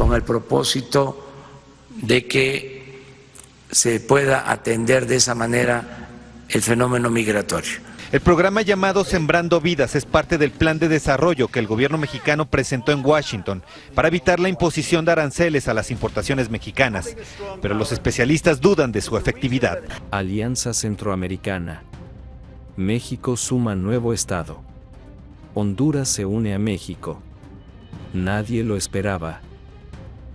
con el propósito de que se pueda atender de esa manera el fenómeno migratorio. El programa llamado Sembrando Vidas es parte del plan de desarrollo que el gobierno mexicano presentó en Washington para evitar la imposición de aranceles a las importaciones mexicanas, pero los especialistas dudan de su efectividad. Alianza Centroamericana. México suma nuevo estado. Honduras se une a México. Nadie lo esperaba.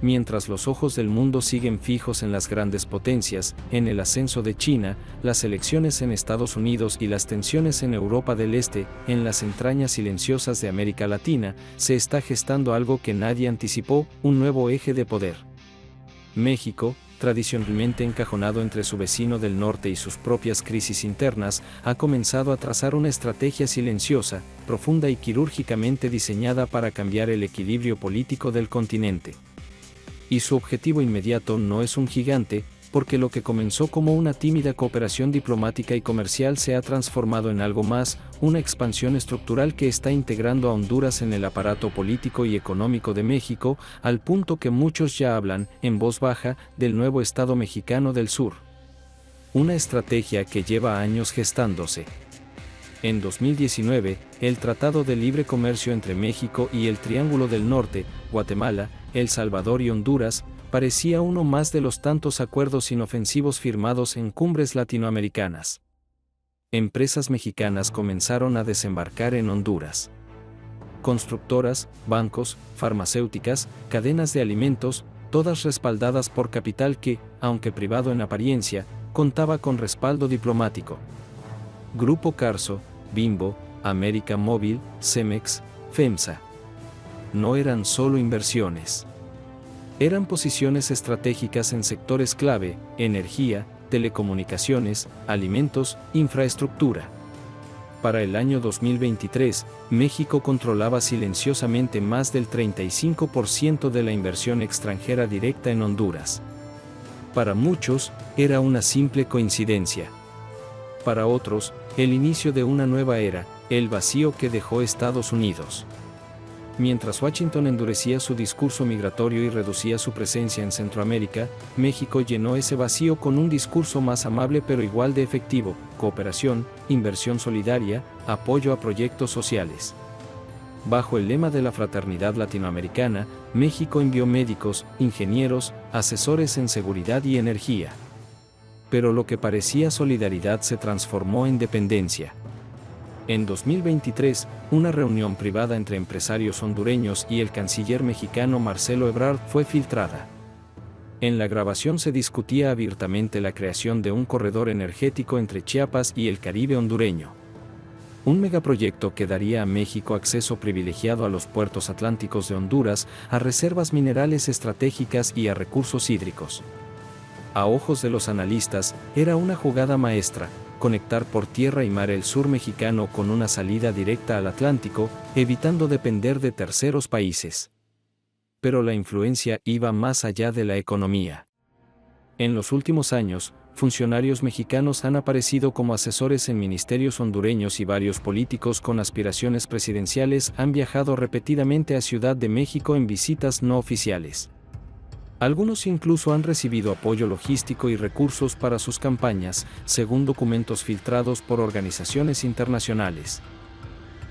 Mientras los ojos del mundo siguen fijos en las grandes potencias, en el ascenso de China, las elecciones en Estados Unidos y las tensiones en Europa del Este, en las entrañas silenciosas de América Latina, se está gestando algo que nadie anticipó, un nuevo eje de poder. México, tradicionalmente encajonado entre su vecino del norte y sus propias crisis internas, ha comenzado a trazar una estrategia silenciosa, profunda y quirúrgicamente diseñada para cambiar el equilibrio político del continente. Y su objetivo inmediato no es un gigante, porque lo que comenzó como una tímida cooperación diplomática y comercial se ha transformado en algo más, una expansión estructural que está integrando a Honduras en el aparato político y económico de México, al punto que muchos ya hablan, en voz baja, del nuevo Estado mexicano del sur. Una estrategia que lleva años gestándose. En 2019, el Tratado de Libre Comercio entre México y el Triángulo del Norte, Guatemala, El Salvador y Honduras, parecía uno más de los tantos acuerdos inofensivos firmados en cumbres latinoamericanas. Empresas mexicanas comenzaron a desembarcar en Honduras. Constructoras, bancos, farmacéuticas, cadenas de alimentos, todas respaldadas por capital que, aunque privado en apariencia, contaba con respaldo diplomático. Grupo Carso, Bimbo, América Móvil, Cemex, FEMSA. No eran solo inversiones. Eran posiciones estratégicas en sectores clave, energía, telecomunicaciones, alimentos, infraestructura. Para el año 2023, México controlaba silenciosamente más del 35% de la inversión extranjera directa en Honduras. Para muchos, era una simple coincidencia. Para otros, el inicio de una nueva era, el vacío que dejó Estados Unidos. Mientras Washington endurecía su discurso migratorio y reducía su presencia en Centroamérica, México llenó ese vacío con un discurso más amable pero igual de efectivo: cooperación, inversión solidaria, apoyo a proyectos sociales. Bajo el lema de la fraternidad latinoamericana, México envió médicos, ingenieros, asesores en seguridad y energía. Pero lo que parecía solidaridad se transformó en dependencia. En 2023, una reunión privada entre empresarios hondureños y el canciller mexicano Marcelo Ebrard fue filtrada. En la grabación se discutía abiertamente la creación de un corredor energético entre Chiapas y el Caribe hondureño. Un megaproyecto que daría a México acceso privilegiado a los puertos atlánticos de Honduras, a reservas minerales estratégicas y a recursos hídricos. A ojos de los analistas, era una jugada maestra, conectar por tierra y mar el sur mexicano con una salida directa al Atlántico, evitando depender de terceros países. Pero la influencia iba más allá de la economía. En los últimos años, funcionarios mexicanos han aparecido como asesores en ministerios hondureños y varios políticos con aspiraciones presidenciales han viajado repetidamente a Ciudad de México en visitas no oficiales. Algunos incluso han recibido apoyo logístico y recursos para sus campañas, según documentos filtrados por organizaciones internacionales.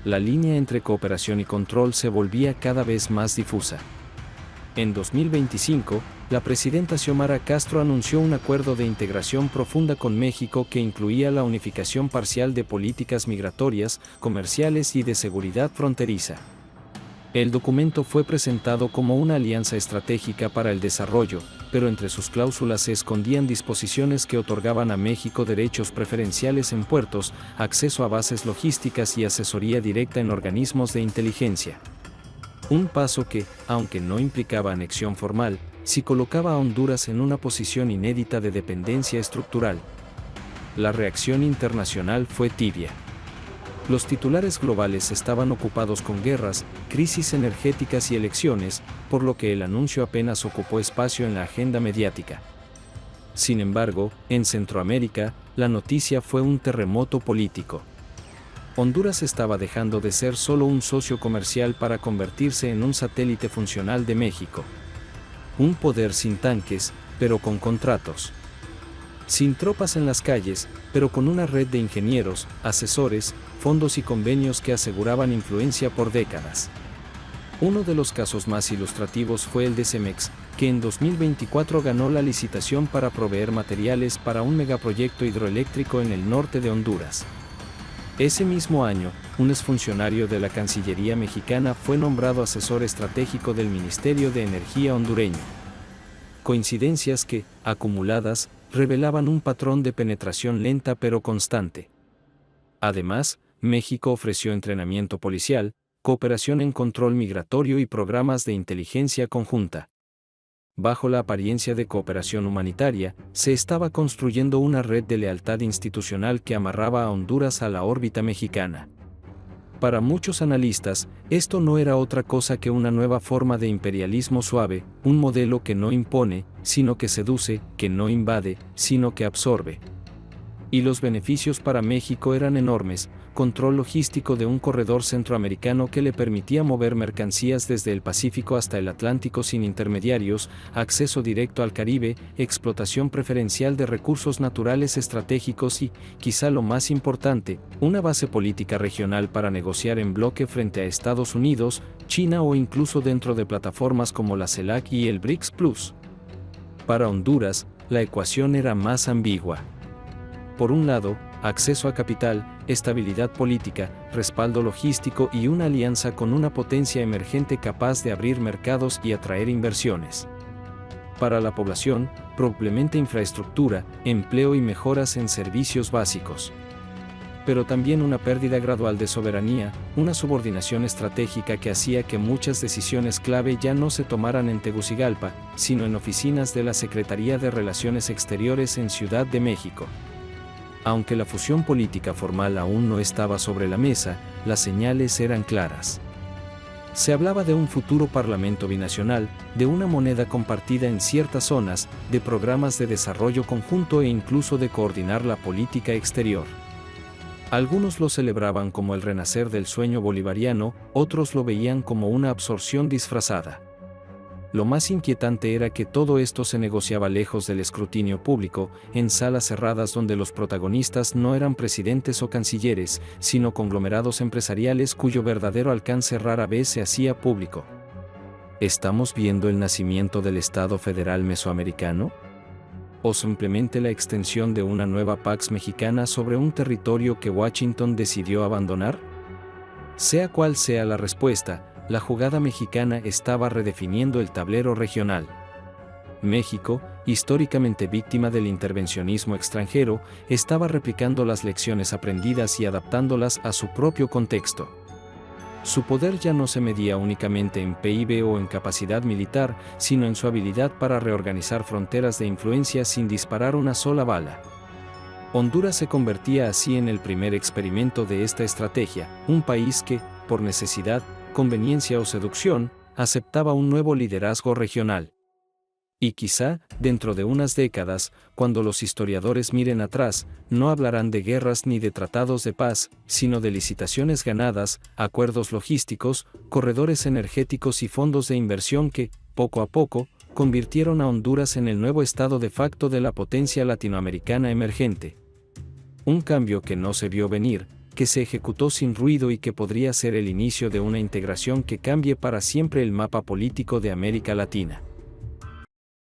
La línea entre cooperación y control se volvía cada vez más difusa. En 2025, la presidenta Xiomara Castro anunció un acuerdo de integración profunda con México que incluía la unificación parcial de políticas migratorias, comerciales y de seguridad fronteriza. El documento fue presentado como una alianza estratégica para el desarrollo, pero entre sus cláusulas se escondían disposiciones que otorgaban a México derechos preferenciales en puertos, acceso a bases logísticas y asesoría directa en organismos de inteligencia. Un paso que, aunque no implicaba anexión formal, sí colocaba a Honduras en una posición inédita de dependencia estructural. La reacción internacional fue tibia. Los titulares globales estaban ocupados con guerras, crisis energéticas y elecciones, por lo que el anuncio apenas ocupó espacio en la agenda mediática. Sin embargo, en Centroamérica, la noticia fue un terremoto político. Honduras estaba dejando de ser solo un socio comercial para convertirse en un satélite funcional de México. un poder sin tanques, pero con contratos. Sin tropas en las calles, pero con una red de ingenieros, asesores, fondos y convenios que aseguraban influencia por décadas. Uno de los casos más ilustrativos fue el de Cemex, que en 2024 ganó la licitación para proveer materiales para un megaproyecto hidroeléctrico en el norte de Honduras. Ese mismo año, un exfuncionario de la Cancillería mexicana fue nombrado asesor estratégico del Ministerio de Energía hondureño. Coincidencias que, acumuladas, revelaban un patrón de penetración lenta pero constante. Además, México ofreció entrenamiento policial, cooperación en control migratorio y programas de inteligencia conjunta. Bajo la apariencia de cooperación humanitaria, se estaba construyendo una red de lealtad institucional que amarraba a Honduras a la órbita mexicana. Para muchos analistas, esto no era otra cosa que una nueva forma de imperialismo suave, un modelo que no impone, sino que seduce, que no invade, sino que absorbe. Y los beneficios para México eran enormes: control logístico de un corredor centroamericano que le permitía mover mercancías desde el Pacífico hasta el Atlántico sin intermediarios, acceso directo al Caribe, explotación preferencial de recursos naturales estratégicos y, quizá lo más importante, una base política regional para negociar en bloque frente a Estados Unidos, China o incluso dentro de plataformas como la CELAC y el BRICS Plus. Para Honduras, la ecuación era más ambigua. Por un lado, acceso a capital, estabilidad política, respaldo logístico y una alianza con una potencia emergente capaz de abrir mercados y atraer inversiones. Para la población, probablemente infraestructura, empleo y mejoras en servicios básicos. Pero también una pérdida gradual de soberanía, una subordinación estratégica que hacía que muchas decisiones clave ya no se tomaran en Tegucigalpa, sino en oficinas de la Secretaría de Relaciones Exteriores en Ciudad de México. Aunque la fusión política formal aún no estaba sobre la mesa, las señales eran claras. Se hablaba de un futuro parlamento binacional, de una moneda compartida en ciertas zonas, de programas de desarrollo conjunto e incluso de coordinar la política exterior. Algunos lo celebraban como el renacer del sueño bolivariano, otros lo veían como una absorción disfrazada. Lo más inquietante era que todo esto se negociaba lejos del escrutinio público, en salas cerradas donde los protagonistas no eran presidentes o cancilleres, sino conglomerados empresariales cuyo verdadero alcance rara vez se hacía público. ¿Estamos viendo el nacimiento del Estado Federal Mesoamericano? ¿O simplemente la extensión de una nueva Pax Mexicana sobre un territorio que Washington decidió abandonar? Sea cual sea la respuesta, la jugada mexicana estaba redefiniendo el tablero regional. México, históricamente víctima del intervencionismo extranjero, estaba replicando las lecciones aprendidas y adaptándolas a su propio contexto. Su poder ya no se medía únicamente en PIB o en capacidad militar, sino en su habilidad para reorganizar fronteras de influencia sin disparar una sola bala. Honduras se convertía así en el primer experimento de esta estrategia, un país que, por necesidad, conveniencia o seducción, aceptaba un nuevo liderazgo regional. Y quizá, dentro de unas décadas, cuando los historiadores miren atrás, no hablarán de guerras ni de tratados de paz, sino de licitaciones ganadas, acuerdos logísticos, corredores energéticos y fondos de inversión que, poco a poco, convirtieron a Honduras en el nuevo estado de facto de la potencia latinoamericana emergente. Un cambio que no se vio venir, que se ejecutó sin ruido y que podría ser el inicio de una integración que cambie para siempre el mapa político de América Latina.